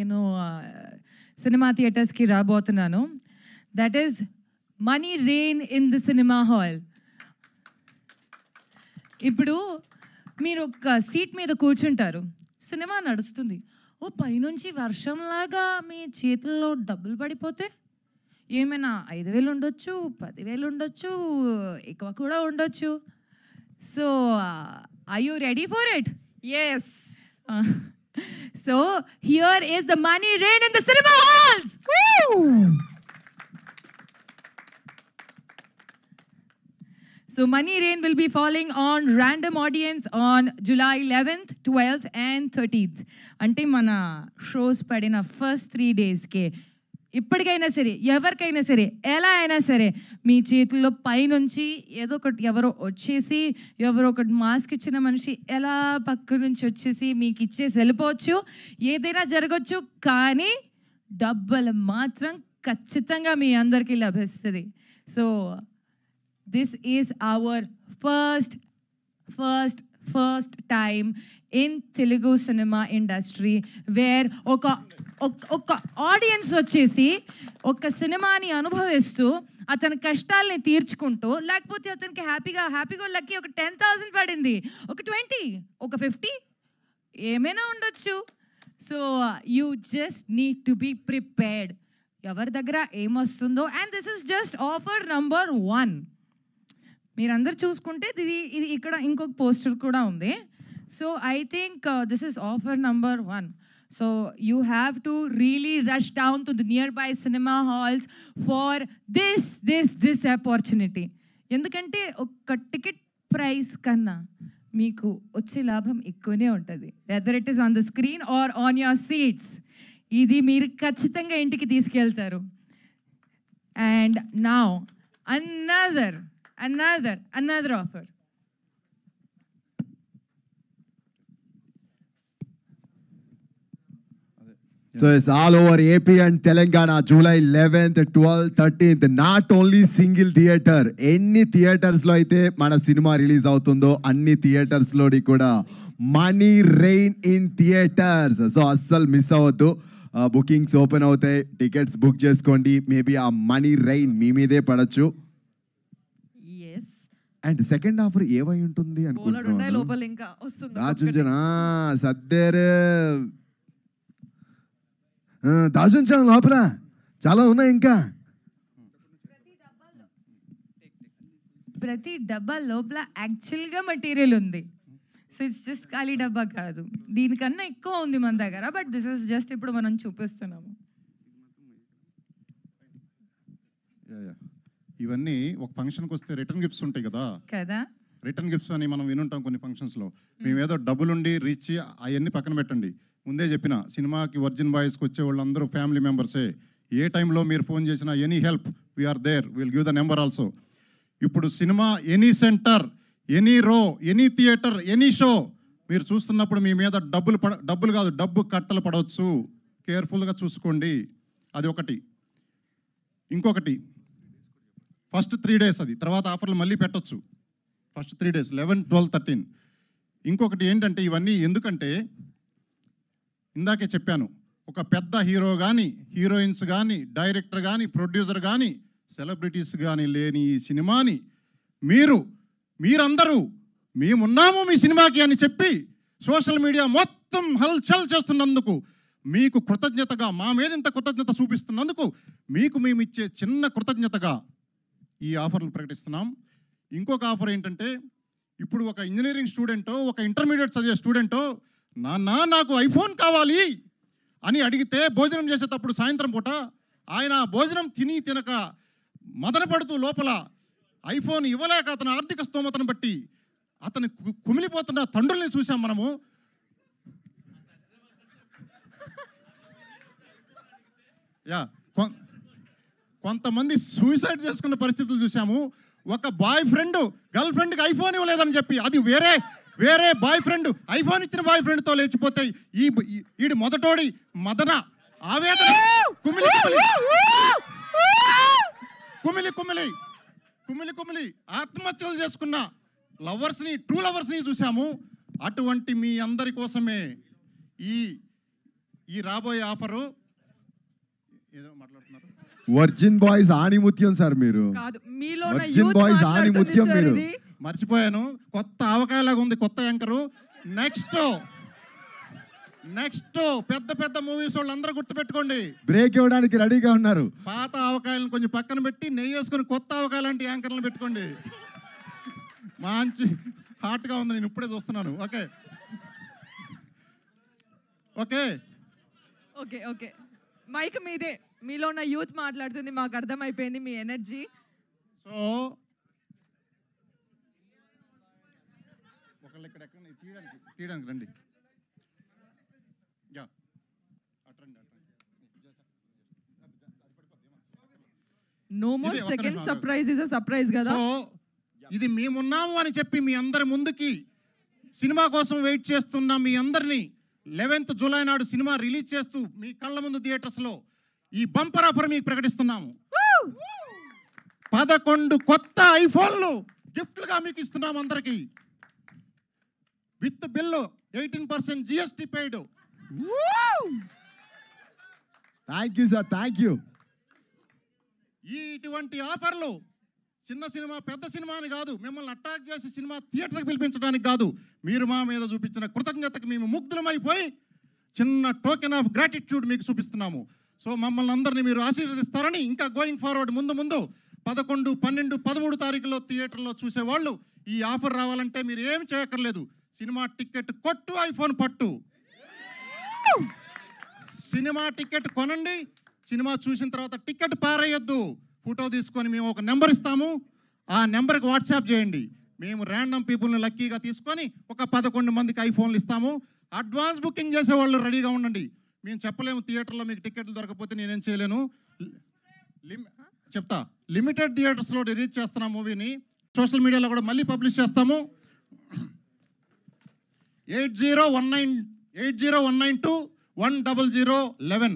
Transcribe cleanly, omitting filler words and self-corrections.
నేను సినిమా థియేటర్స్కి రాబోతున్నాను. That is money rain in the cinema hall. ఇప్పుడు మీరు ఒక సీట్ మీద కూర్చుంటారు, సినిమా నడుస్తుంది, ఓ పైనుంచి వర్షంలాగా మీ చేతుల్లో డబ్బులు పడిపోతే ఏమైనా 5,000 ఉండొచ్చు, 10,000 ఉండొచ్చు, ఎక్కువ కూడా ఉండొచ్చు. So are you ready for it? Yes. So here is the money rain in the cinema halls. Woo! So money rain will be falling on random audience on July 11th, 12th and 13th. Ante mana shows padina first 3 days ke ఇప్పటికైనా సరే ఎవరికైనా సరే ఎలా అయినా సరే మీ చేతుల్లో పైనుంచి ఏదో ఒకటి ఎవరో వచ్చేసి ఎవరో ఒకటి మాస్క్ ఇచ్చిన మనిషి ఎలా పక్క నుంచి వచ్చేసి మీకు ఇచ్చేసి వెళ్ళిపోవచ్చు, ఏదైనా జరగచ్చు, కానీ డబ్బులు మాత్రం ఖచ్చితంగా మీ అందరికీ లభిస్తుంది. So this is our first time in Telugu cinema industry where ఒక ఆడియన్స్ వచ్చేసి ఒక సినిమాని అనుభవిస్తూ అతని కష్టాలని తీర్చుకుంటూ, లేకపోతే అతనికి హ్యాపీగా లక్కీ ఒక 10,000 పడింది, ఒక 20, ఒక 50 ఏమైనా ఉండొచ్చు. So you just need to be prepared. ఎవరి దగ్గర ఏమొస్తుందో, and this is just offer number 1. మీరందరూ చూసుకుంటే ఇది ఇక్కడ ఇంకొక పోస్టర్ కూడా ఉంది. So I think this is offer number 1. So you have to really rush down to the nearby cinema halls for this opportunity. ఎందుకంటే ఒక టికెట్ ప్రైస్ కన్నా మీకు వచ్చే లాభం ఎక్కువనే ఉంటుంది, whether it is on the screen or on your seats. ఇది మీరు ఖచ్చితంగా ఇంటికి తీసుకెళ్తారు. And now another offer. So it's all over AP and Telangana, July 11th, 12th, 13th. Not only single theater, any theaters lo aithe mana cinema release avutundo anni theaters lo kuda money rain in theaters. So assal miss avaddu. Bookings open avutayi, tickets book cheskondi. Maybe a money rain మీ మీదే పడొచ్చు. Yes. And second offer ఏవై ఉంటుంది అనుకుంటున్నాను. లోపల ఇంకా వస్తుంది. రాజుంజనా సద్దేరే దాచుంచాను లోపల చాలా ఉన్నాయి. ఇంకా ప్రతి డబ్బా లోపల యాక్చువల్గా మెటీరియల్ ఉంది. సో ఇట్స్ జస్ట్ ఖాళీ డబ్బా కాదు, దీనికన్నా ఎక్కువ ఉంది మన దగ్గర. బట్ దిస్ ఇస్ జస్ట్ ఇప్పుడు మనం చూపిస్తున్నాము. ఇవన్నీ ఒక ఫంక్షన్కి వస్తే రిటర్న్ గిఫ్ట్స్ ఉంటాయి కదా. రిటర్న్ గిఫ్ట్స్ అని మనం వినుంటాం కొన్ని ఫంక్షన్స్లో. మేము ఏదో డబ్బులుండి రీచ్ అవన్నీ పక్కన పెట్టండి. ముందే చెప్పిన సినిమాకి వర్జిన్ బాయ్స్కి వచ్చే వాళ్ళందరూ ఫ్యామిలీ మెంబర్సే. ఏ టైంలో మీరు ఫోన్ చేసినా any help we are there, will give the number also. ఇప్పుడు cinema any centre, any row, any theatre, any show మీరు చూస్తున్నప్పుడు మీ మీద డబ్బులు కాదు డబ్బు కట్టలు పడవచ్చు. కేర్ఫుల్గా చూసుకోండి. అది ఒకటి. ఇంకొకటి ఫస్ట్ 3 days, అది తర్వాత ఆఫర్లు మళ్ళీ పెట్టచ్చు. First 3 days 11, 12, 13. ఇంకొకటి ఏంటంటే ఇవన్నీ ఎందుకంటే ఇందాకే చెప్పాను, ఒక పెద్ద హీరో కానీ, హీరోయిన్స్ కానీ, డైరెక్టర్ కానీ, ప్రొడ్యూసర్ కానీ, సెలబ్రిటీస్ కానీ లేని ఈ సినిమాని మీరందరూ మేమున్నాము మీ సినిమాకి అని చెప్పి సోషల్ మీడియా మొత్తం హల్చల్ చేస్తున్నందుకు మీకు కృతజ్ఞతగా, మా మీద ఇంత కృతజ్ఞత చూపిస్తున్నందుకు మీకు మేము ఇచ్చే చిన్న కృతజ్ఞతగా ఈ ఆఫర్లు ప్రకటిస్తున్నాం. ఇంకొక ఆఫర్ ఏంటంటే, ఇప్పుడు ఒక ఇంజనీరింగ్ స్టూడెంటో, ఒక ఇంటర్మీడియట్ చదివే స్టూడెంటో నాకు ఐఫోన్ కావాలి అని అడిగితే భోజనం చేసేటప్పుడు సాయంత్రం పూట ఆయన భోజనం తినక మదన పడుతూ లోపల ఐఫోన్ ఇవ్వలేక అతని ఆర్థిక స్తోమతను బట్టి అతను కుమిలిపోతున్న తండ్రుల్ని చూసాం మనము. కొంతమంది సూసైడ్ చేసుకున్న పరిస్థితులు చూసాము. ఒక బాయ్ ఫ్రెండ్ గర్ల్ ఫ్రెండ్కి ఐఫోన్ ఇవ్వలేదని చెప్పి, అది వేరే బాయ్ ఫ్రెండ్ ఐఫోన్ ఇచ్చిన బాయ్ ఫ్రెండ్తో లేచిపోతాయి. ఈడు మొదటోడి మదన ఆవేదన కుమిలి ఆత్మహత్యలు చేసుకున్న లవర్స్ని, ట్రూ లవర్స్ని చూసాము. అటువంటి మీ అందరి కోసమే ఈ ఈ రాబోయే ఆఫరు ఏదో మాట్లాడుతున్నారు. వర్జిన్ బాయ్స్ ఆణిముత్యం సార్ మీరు. కాదు, మీలో వర్జిన్ బాయ్స్ ఆణిముత్యం మీరు. మర్చిపోయాను, కొత్త అవకాయలాగా ఉంది కొత్త యాంకరు. నెక్స్ట్ పెద్ద పెద్ద మూవీస్ వాళ్ళు అందరూ గుర్తుపెట్టుకోండి, బ్రేక్ ఇవ్వడానికి రెడీగా ఉన్నారు. పాత అవకాయాలను కొంచెం పక్కన పెట్టి నెయ్యి వేసుకొని కొత్త అవకాయ లాంటి యాంకర్లను పెట్టుకోండి. మంచి హాట్గా ఉంది, నేను ఇప్పుడే చూస్తున్నాను. Okay okay okay okay mic మీదే. మీలో ఉన్న యూత్ మాట్లాడుతుంది, మాకు అర్థమైపోయింది మీ ఎనర్జీ. సో ఒకళ్ళు ఇక్కడ ఎక్కడ తీయడానికి రండి. యా అట్రండి. No more second surprise is a surprise కదా. సో ఇది మేమున్నాము అని చెప్పి మీ అందరి ముందుకి సినిమా కోసం వెయిట్ చేస్తున్న మీ అందరినీ 11th జూలై నాడు సినిమా రిలీజ్ చేస్తూ మీ కళ్ళ ముందు థియేటర్స్లో ఈ బంపర్ ఆఫర్ మీకు ప్రకటిస్తున్నాము. 11 కొత్త ఐఫోన్లు గిఫ్ట్లుగా మీకు ఇస్తున్నాము అందరికి, with bill 18% GST paid. Thank you sir, thank you. ఇటువంటి ఆఫర్లు చిన్న సినిమా పెద్ద సినిమా అని కాదు, మిమ్మల్ని అట్రాక్ట్ చేసి సినిమా థియేటర్కి పిలిపించడానికి కాదు, మీరు మా మీద చూపించిన కృతజ్ఞతకి మేము ముగ్ధులమైపోయి చిన్న టోకెన్ ఆఫ్ గ్రాటిట్యూడ్ మీకు చూపిస్తున్నాము. సో మమ్మల్ని అందరినీ మీరు ఆశీర్వదిస్తారని, ఇంకా గోయింగ్ ఫార్వర్డ్ ముందు 11, 12, 13 తారీఖులో థియేటర్లో చూసేవాళ్ళు ఈ ఆఫర్ రావాలంటే మీరు ఏం చేయక్కర్లేదు. సినిమా టికెట్ కొట్టు, ఐఫోన్ పట్టు. సినిమా టికెట్ కొనండి, సినిమా చూసిన తర్వాత టికెట్ పారేయొద్దు, ఫోటో తీసుకొని మేము ఒక నెంబర్ ఇస్తాము, ఆ నెంబర్కి వాట్సాప్ చేయండి. మేము ర్యాండమ్ పీపుల్ని లక్కీగా తీసుకొని ఒక 11 మందికి ఐఫోన్లు ఇస్తాము. అడ్వాన్స్ బుకింగ్ చేసే వాళ్ళు రెడీగా ఉండండి. మేము చెప్పలేము, థియేటర్లో మీకు టికెట్లు దొరకకపోతే నేనేం చేయలేను. చెప్తా, లిమిటెడ్ థియేటర్స్లో రిలీజ్ చేస్తున్నాం మూవీని. సోషల్ మీడియాలో కూడా మళ్ళీ పబ్లిష్ చేస్తాము. 8019 8019210011